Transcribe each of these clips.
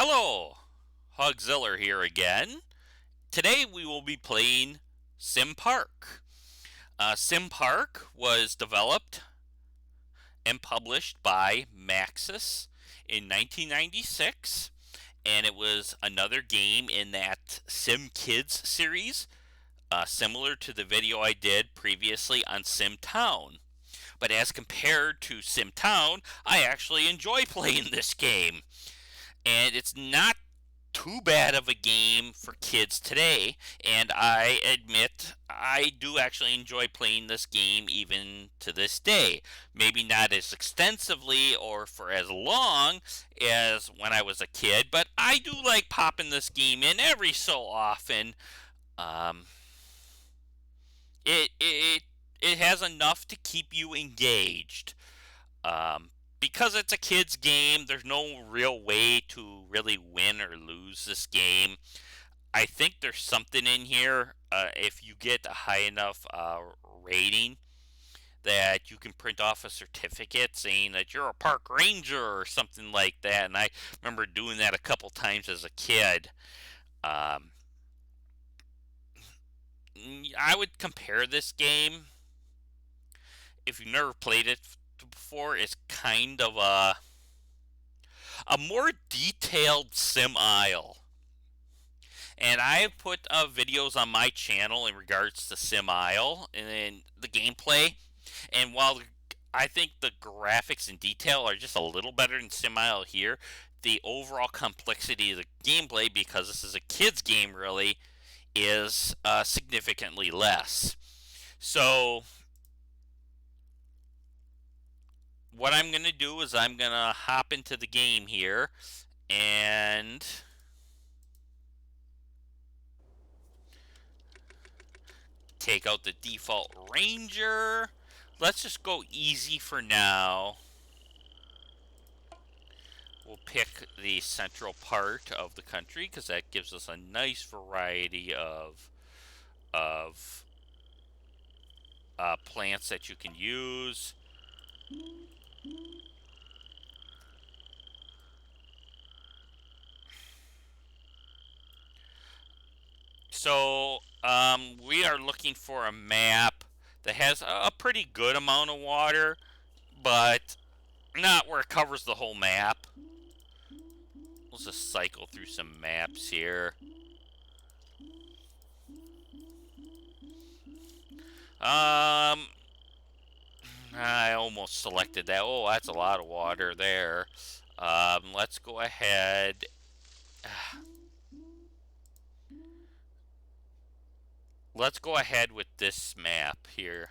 Hello, Hugziller here again. Today we will be playing SimPark. SimPark was developed and published by Maxis in 1996, and it was another game in that Sim Kids series, similar to the video I did previously on SimTown. But as compared to SimTown, I actually enjoy playing this game. And it's not too bad of a game for kids today, and I admit I do actually enjoy playing this game even to this day. Maybe not as extensively or for as long as when I was a kid, but I do like popping this game in every so often. Um, it has enough to keep you engaged. Um, because it's a kid's game, there's no real way to really win or lose this game. I think there's something in here. If you get a high enough rating, that you can print off a certificate saying that you're a park ranger or something like that. And I remember doing that a couple times as a kid. Um, I would compare this game, if you've never played it before, it's kind of a more detailed sim isle. And I have put videos on my channel in regards to Sim Isle and the gameplay. And while I think the graphics and detail are just a little better than Sim Isle here, the overall complexity of the gameplay, because this is a kid's game really, is significantly less. So what I'm going to do is I'm going to hop into the game here and take out the default ranger. Let's just go easy for now. We'll pick the central part of the country because that gives us a nice variety of plants that you can use. So we are looking for a map that has a pretty good amount of water, but not where it covers the whole map. Let's just cycle through some maps here. I almost selected that. Oh, that's a lot of water there. Let's go ahead. Let's go ahead with this map here.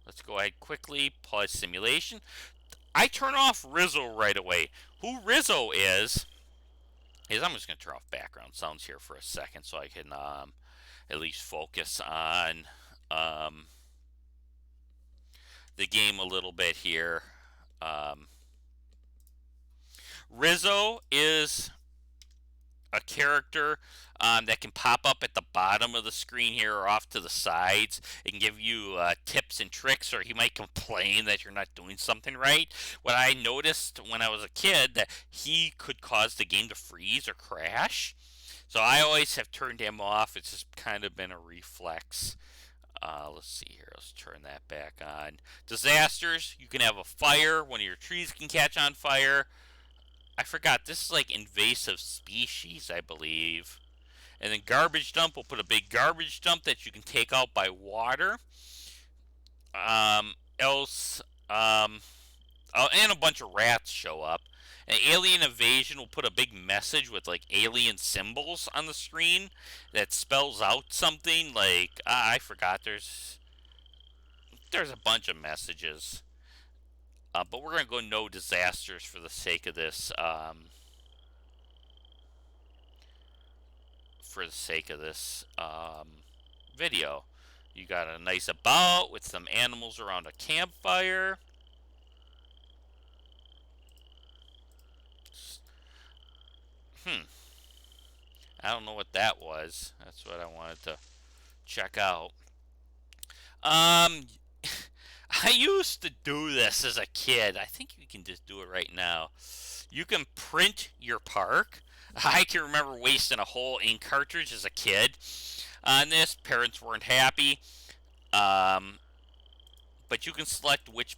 Let's go ahead quickly, pause simulation. I turn off Rizzo right away. Who Rizzo is I'm just going to turn off background sounds here for a second so I can at least focus on the game a little bit here. Rizzo is a character that can pop up at the bottom of the screen here or off to the sides and give you tips and tricks, or he might complain that you're not doing something right. What I noticed when I was a kid, that he could cause the game to freeze or crash. So I always have turned him off. It's just kind of been a reflex. Let's see here. Let's turn that back on. Disasters. You can have a fire. One of your trees can catch on fire. I forgot. This is like invasive species, I believe. And then garbage dump. We'll put a big garbage dump that you can take out by water. Else, and a bunch of rats show up. An alien invasion will put a big message with like alien symbols on the screen that spells out something like I forgot. There's a bunch of messages, but we're gonna go no disasters for the sake of this. Video. You got a nice about with some animals around a campfire. I don't know what that was. That's what I wanted to check out. Um, I used to do this as a kid. I think you can just do it right now. You can print your park. I can remember wasting a whole ink cartridge as a kid on this. Parents weren't happy. Um, but you can select which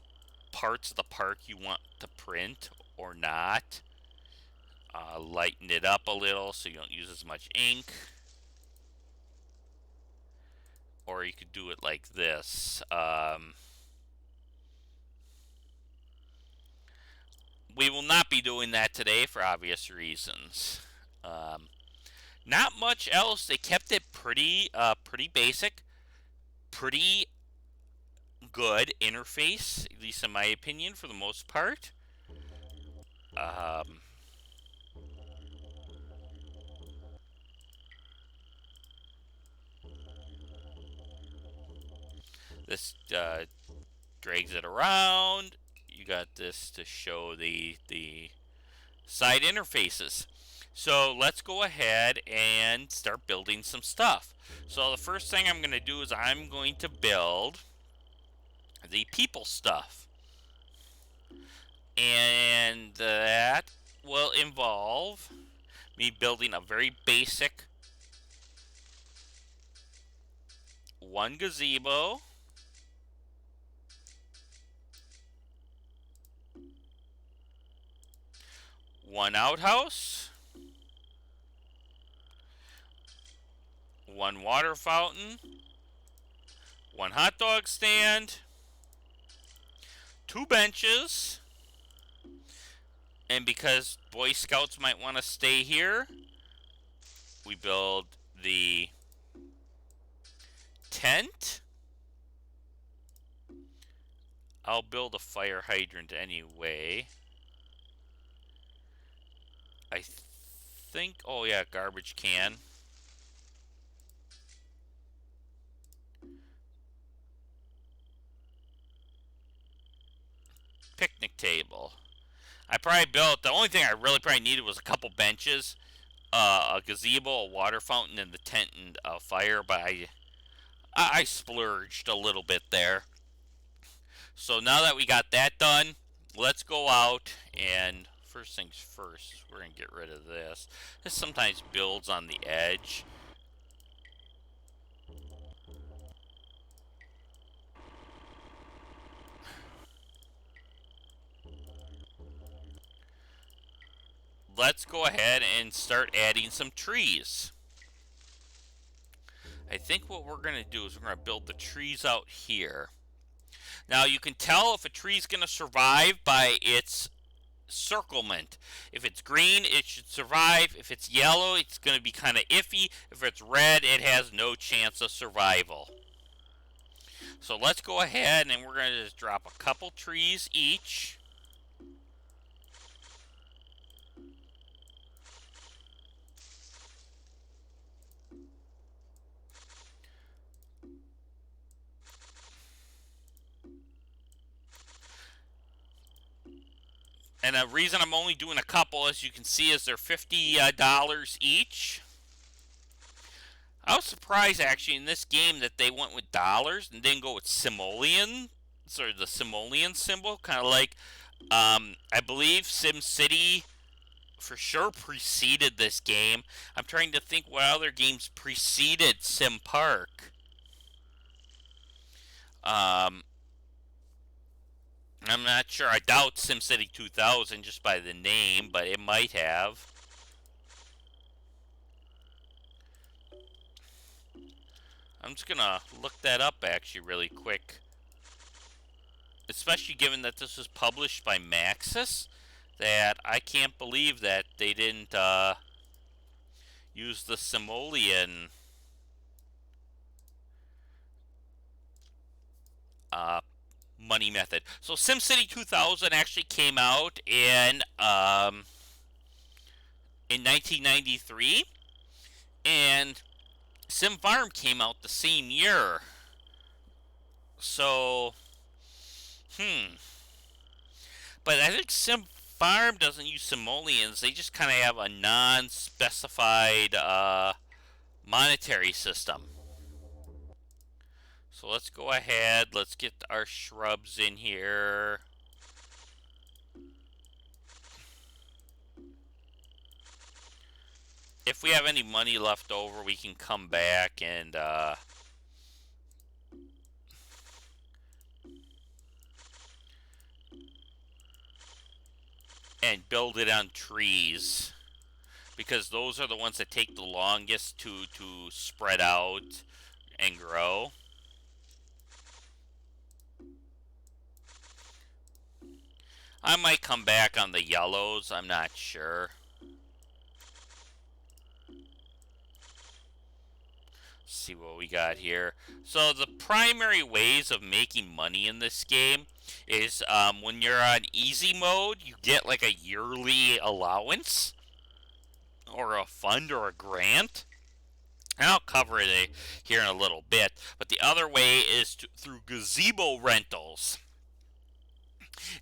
parts of the park you want to print or not. Lighten it up a little so you don't use as much ink. Or you could do it like this. We will not be doing that today for obvious reasons. Not much else. They kept it pretty basic, pretty good interface, at least in my opinion, for the most part. Um, this drags it around. You got this to show the side interfaces. So let's go ahead and start building some stuff. So the first thing I'm going to do is I'm going to build the people stuff. And that will involve me building a very basic one gazebo, one outhouse, one water fountain, one hot dog stand, two benches, and because Boy Scouts might want to stay here, we build the tent. I'll build a fire hydrant anyway. I think, oh yeah, garbage can. Picnic table. I probably built, the only thing I really probably needed was a couple benches, a gazebo, a water fountain, and the tent and a fire, but I splurged a little bit there. So now that we got that done, let's go out and first things first, we're going to get rid of this. This sometimes builds on the edge. Let's go ahead and start adding some trees. I think what we're going to do is we're going to build the trees out here. Now you can tell if a tree is going to survive by its circlement. If it's green, it should survive. If it's yellow, it's going to be kind of iffy. If it's red, it has no chance of survival. So let's go ahead and we're going to just drop a couple trees each. And the reason I'm only doing a couple, as you can see, is they're $50 each. I was surprised, actually, in this game that they went with dollars and didn't go with simoleon. Sort of the simoleon symbol, kind of like, I believe SimCity for sure preceded this game. I'm trying to think what other games preceded SimPark. I'm not sure. I doubt SimCity 2000 just by the name, but it might have. I'm just gonna look that up actually really quick. Especially given that this was published by Maxis, that I can't believe that they didn't use the simoleon money method. So SimCity 2000 actually came out in 1993, and SimFarm came out the same year. So, but I think SimFarm doesn't use simoleons. They just kind of have a non-specified monetary system. So let's go ahead. Let's get our shrubs in here. if we have any money left over, we can come back and build it on trees, because those are the ones that take the longest to spread out and grow. I might come back on the yellows, I'm not sure. See what we got here. So the primary ways of making money in this game is when you're on easy mode, you get like a yearly allowance or a fund or a grant. And I'll cover it here in a little bit. But the other way is through gazebo rentals.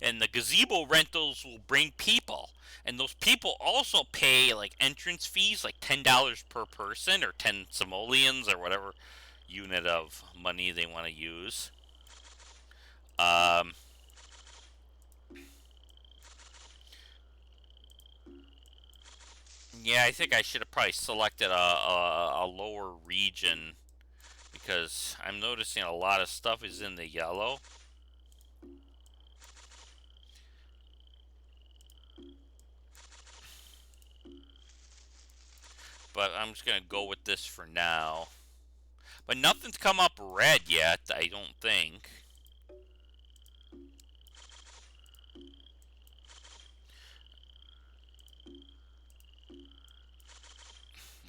And the gazebo rentals will bring people. And those people also pay like entrance fees, like $10 per person or 10 simoleons or whatever unit of money they want to use. Yeah, I think I should have probably selected a lower region, because I'm noticing a lot of stuff is in the yellow. But I'm just going to go with this for now. But nothing's come up red yet, I don't think.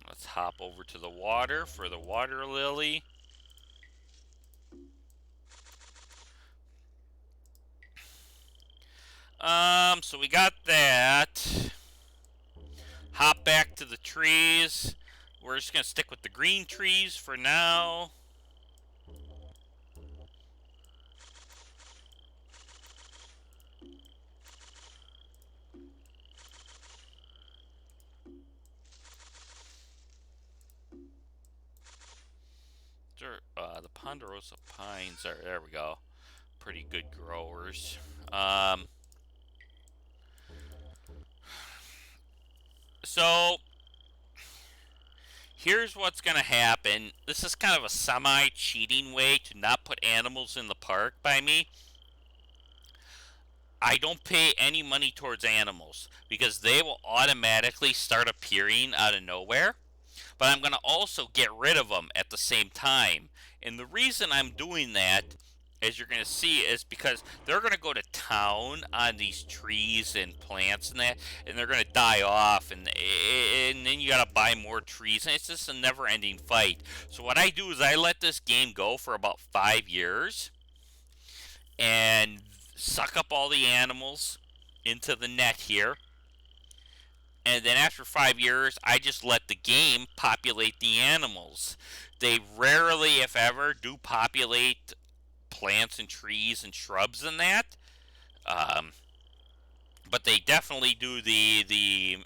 Let's hop over to the water for the water lily. So we got that. Hop back to the trees. We're just going to stick with the green trees for now. The ponderosa pines are, there we go, pretty good growers. So here's what's going to happen. This is kind of a semi-cheating way to not put animals in the park by me. I don't pay any money towards animals because they will automatically start appearing out of nowhere. But I'm going to also get rid of them at the same time. And the reason I'm doing that, as you're going to see, is because they're going to go to town on these trees and plants and that, and they're going to die off, and then you got to buy more trees, and it's just a never-ending fight. So what I do is I let this game go for about 5 years and suck up all the animals into the net here. And then after 5 years, I just let the game populate the animals. They rarely, if ever, do populate plants and trees and shrubs and that. But they definitely do the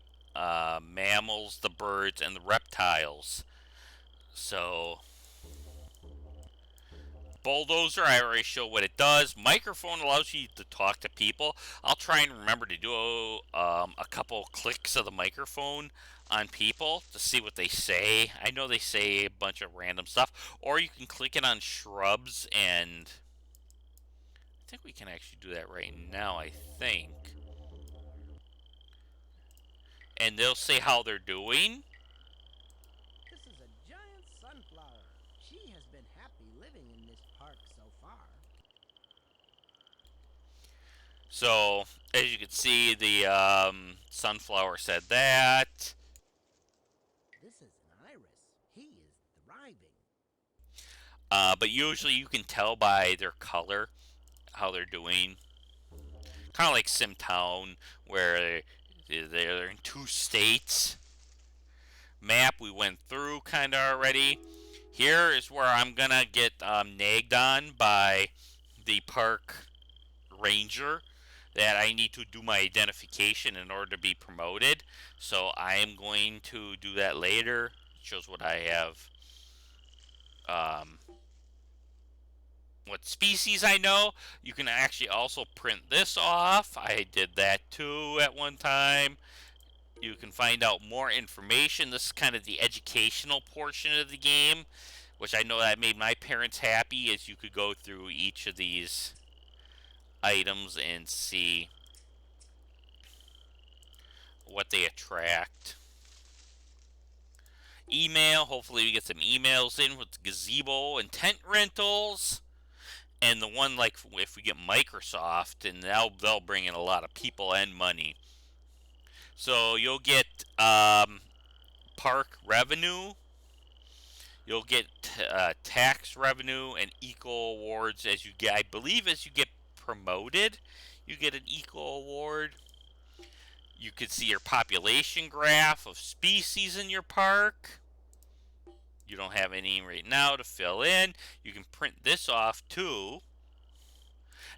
mammals, the birds, and the reptiles. So bulldozer, I already showed what it does. Microphone allows you to talk to people. I'll try and remember to do a couple clicks of the microphone on people to see what they say. I know they say a bunch of random stuff. Or you can click it on shrubs, and I think we can actually do that right now, I think. And they'll say how they're doing. This is a giant sunflower. She has been happy living in this park so far. So, as you can see, the sunflower said that. This is an iris. He is thriving. But usually you can tell by their color how they're doing. Kind of like SimTown, where they're in 2 states. Map we went through kind of already. Here is where I'm going to get nagged on by the park ranger that I need to do my identification in order to be promoted. So I am going to do that later. It shows what I have. What species I know. You can actually also print this off. I did that too at one time. You can find out more information. This is kind of the educational portion of the game, which I know that made my parents happy, as you could go through each of these items and see what they attract. Email, hopefully we get some emails in with gazebo and tent rentals. And the one, like, if we get Microsoft, and they'll bring in a lot of people and money. So you'll get park revenue, you'll get tax revenue and eco awards as you get. I believe as you get promoted, you get an eco award. You could see your population graph of species in your park. You don't have any right now to fill in. You can print this off too.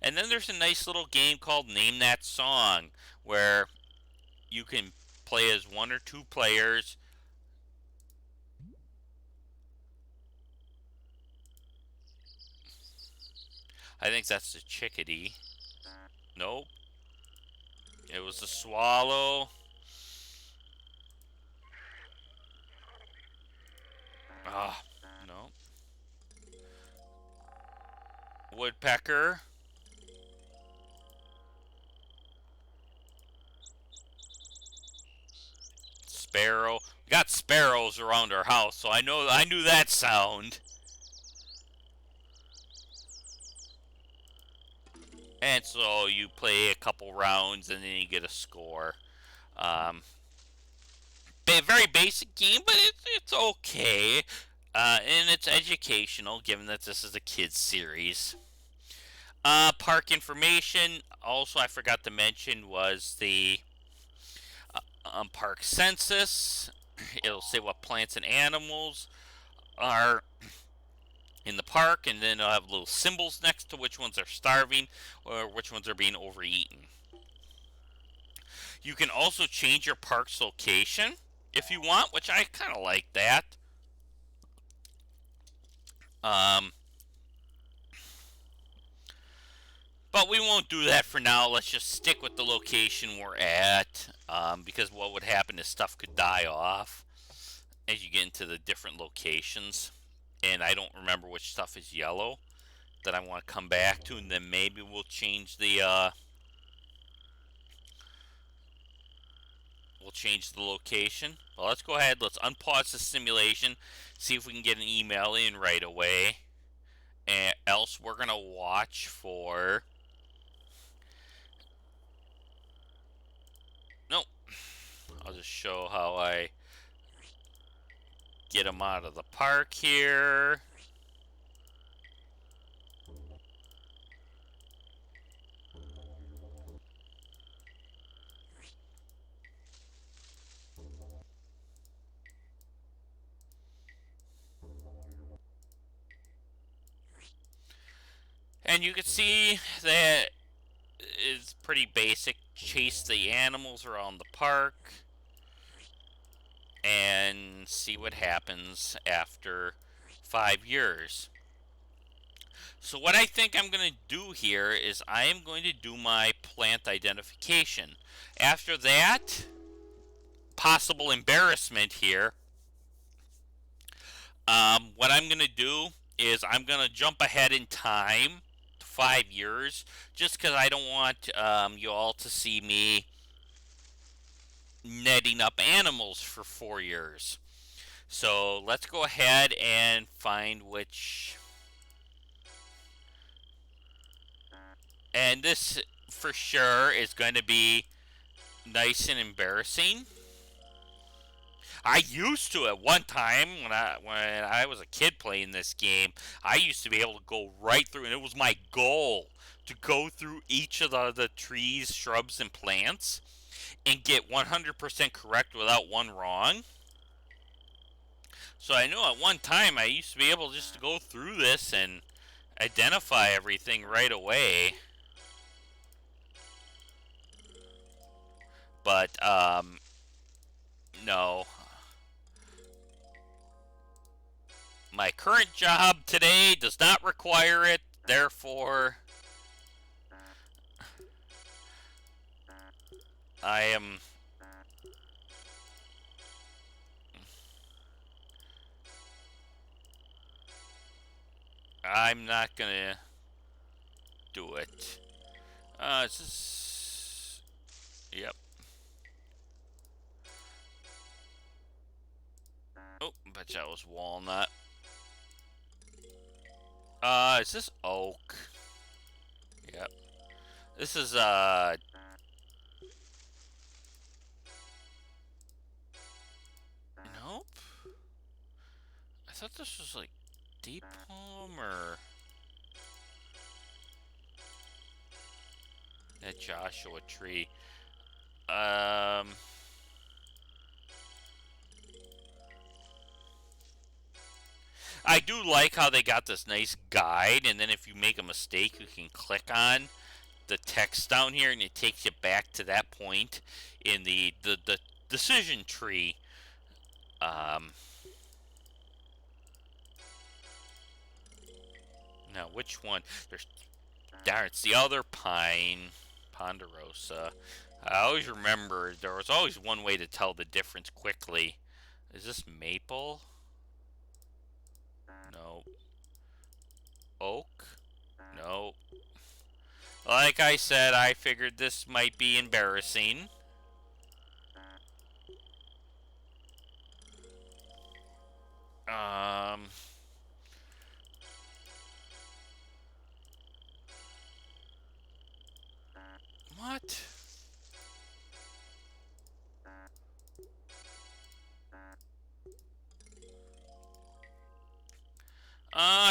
And then there's a nice little game called Name That Song, where you can play as one or two players. I think that's the chickadee. Nope. It was the swallow. Ah, no. Woodpecker. Sparrow. We got sparrows around our house, so I knew that sound. And so you play a couple rounds and then you get a score. Um, Very basic game, but it's okay. And it's educational, given that this is a kids series. Park information. Also, I forgot to mention was the park census. It'll say what plants and animals are in the park, and then it'll have little symbols next to which ones are starving or which ones are being overeaten. You can also change your park's location if you want, which I kind of like that. Um, but we won't do that for now. Let's just stick with the location we're at, because what would happen is stuff could die off as you get into the different locations. And I don't remember which stuff is yellow that I want to come back to, and then maybe we'll change the location. Well, let's go ahead. Let's unpause the simulation, see if we can get an email in right away. And else we're gonna watch for. Nope. I'll just show how I get them out of the park here. And you can see that it's pretty basic. Chase the animals around the park and see what happens after 5 years. So what I think I'm going to do here is I am going to do my plant identification. After that, possible embarrassment here, what I'm going to do is I'm going to jump ahead in time to 5 years, just because I don't want you all to see me netting up animals for 4 years. So let's go ahead and find which. And this for sure is going to be nice and embarrassing. I used to at one time when I was a kid playing this game. I used to be able to go right through, and it was my goal to go through each of the trees, shrubs, and plants and get 100% correct without one wrong. So I know at one time I used to be able just to go through this and identify everything right away. But no. My current job today does not require it, therefore I am I'm not gonna do it. It's just... Yep. Oh, bet that was walnut. Is this oak? Yep. This is, nope. I thought this was, like, deep palm or... That Joshua tree. Um... I do like how they got this nice guide, and then if you make a mistake, you can click on the text down here, and it takes you back to that point in the decision tree. Um, Now, which one? There's, darn, it's the other pine, ponderosa. I always remember there was always one way to tell the difference quickly. Is this maple? No. Oak? No. Like I said, I figured this might be embarrassing. Um, what?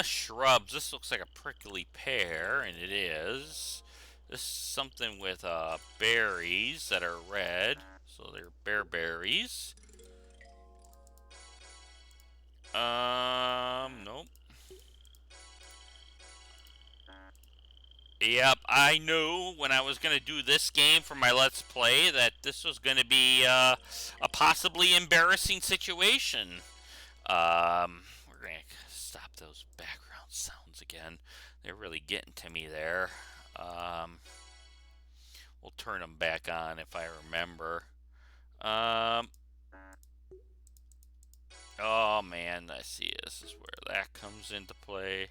Shrubs. This looks like a prickly pear, and it is. This is something with, berries that are red. So they're bearberries. Nope. Yep, I knew when I was going to do this game for my Let's Play that this was going to be, a possibly embarrassing situation. We're going to stop those background sounds again. They're really getting to me there. We'll turn them back on if I remember. Um, oh man, I see. This is where that comes into play.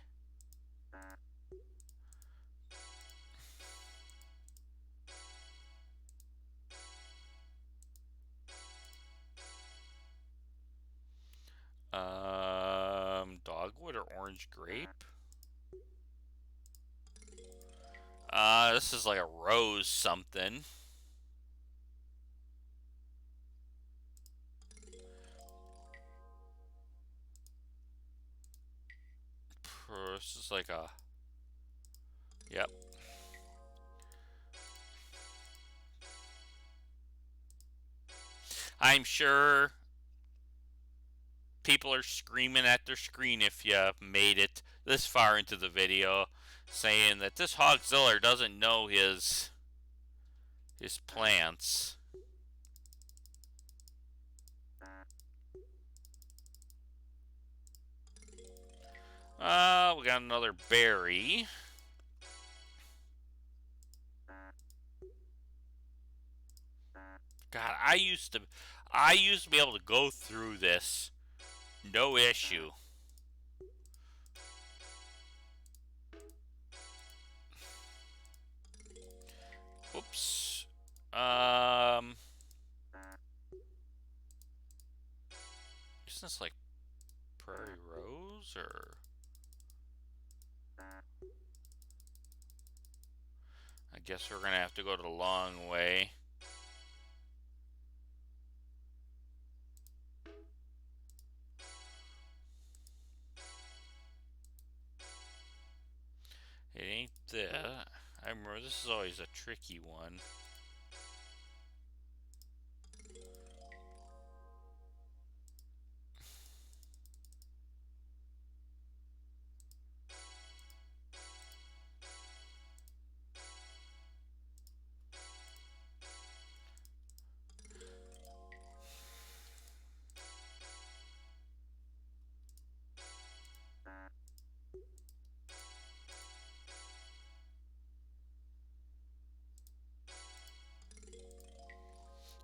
Dogwood or orange grape? This is like a rose something. This is like a... Yep. I'm sure people are screaming at their screen if you made it this far into the video, saying that this Hogziller doesn't know his plants. We got another berry. God, I used to be able to go through this, no issue. Oops. Is this like prairie rose or? I guess we're gonna have to go the long way. It ain't that. I remember this is always a tricky one.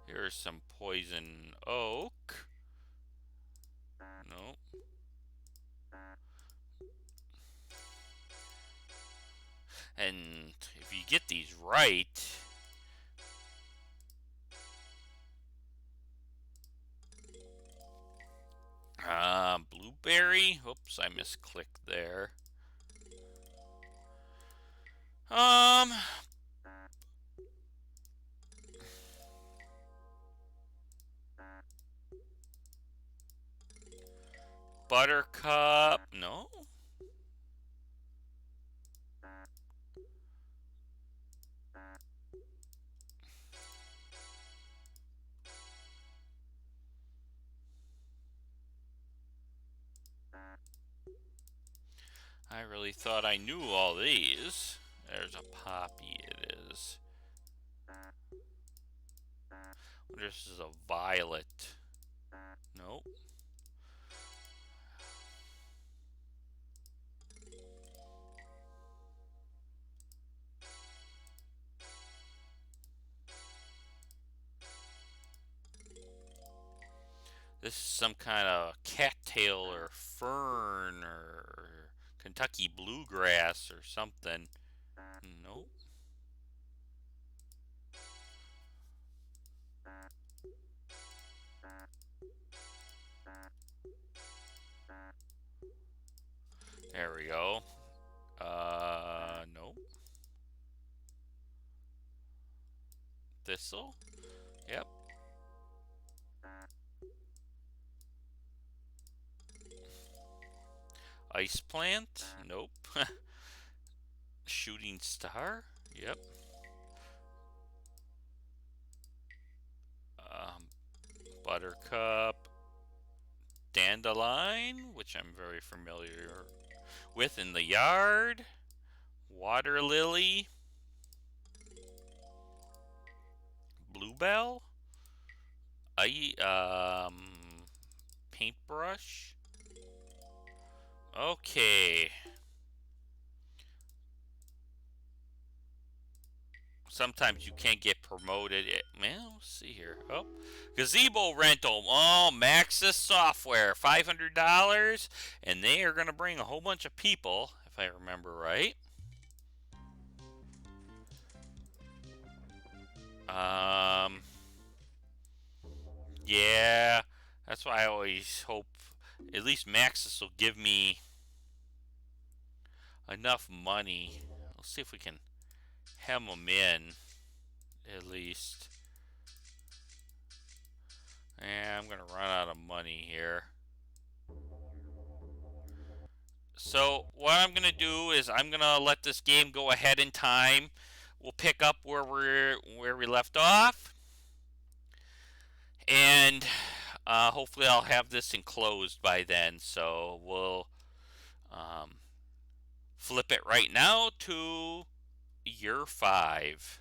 Here's some poison oak. Nope. And if you get these right, blueberry. Oops, I misclicked there. Um, buttercup. No. I really thought I knew all these. There's a poppy, it is. This is a violet. Nope. This is some kind of cattail or fern or Kentucky bluegrass or something. Nope. There we go. Nope. Thistle? Yep. Ice plant? Nope. Shooting star? Yep. Buttercup. Dandelion, which I'm very familiar with in the yard. Water lily. Bluebell. Paintbrush. Okay. Sometimes you can't get promoted. Well, let's see here. Oh, gazebo rental. Oh, Maxis software, $500, and they are going to bring a whole bunch of people, if I remember right. Yeah, that's why I always hope at least Maxis will give me enough money. Let's see if we can hem them in at least. Yeah, I'm gonna run out of money here. So what I'm gonna do is I'm gonna let this game go ahead in time. We'll pick up where we left off, and hopefully I'll have this enclosed by then. So we'll um, flip it right now to year 5.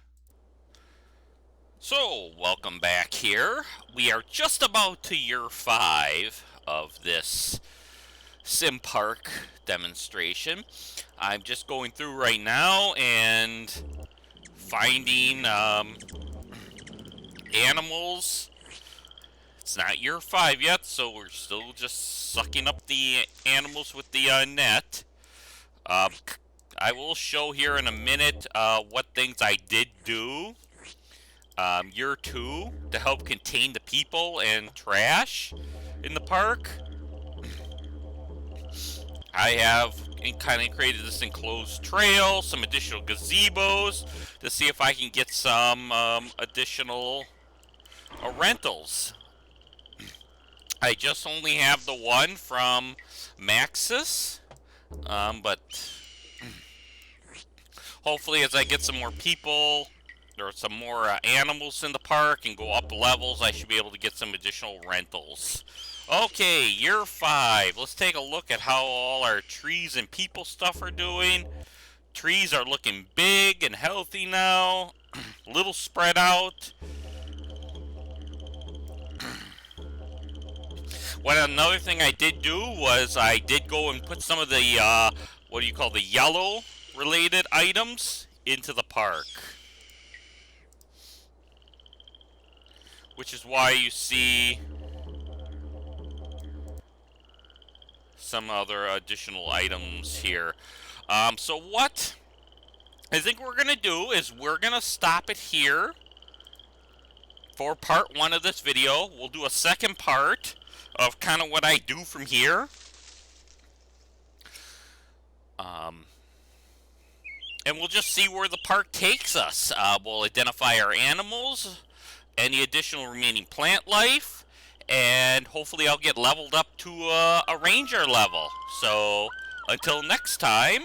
So welcome back here. We are just about to year 5 of this SimPark demonstration. I'm just going through right now and finding animals. It's not year 5 yet, so we're still just sucking up the animals with the net. I will show here in a minute what things I did do. Year 2 to help contain the people and trash in the park. I have kind of created this enclosed trail, some additional gazebos to see if I can get some additional rentals. I just only have the one from Maxis, but hopefully as I get some more people or some more animals in the park and go up levels, I should be able to get some additional rentals. Okay, year 5. Let's take a look at how all our trees and people stuff are doing. Trees are looking big and healthy now. A little spread out. Another thing I did do was I did go and put some of the, what do you call the yellow related items into the park. Which is why you see some other additional items here. So what I think what we're going to do is we're going to stop it here for part 1 of this video. We'll do a second part of kind of what I do from here. And we'll just see where the park takes us. We'll identify our animals, any additional remaining plant life, and hopefully I'll get leveled up to a ranger level. So until next time,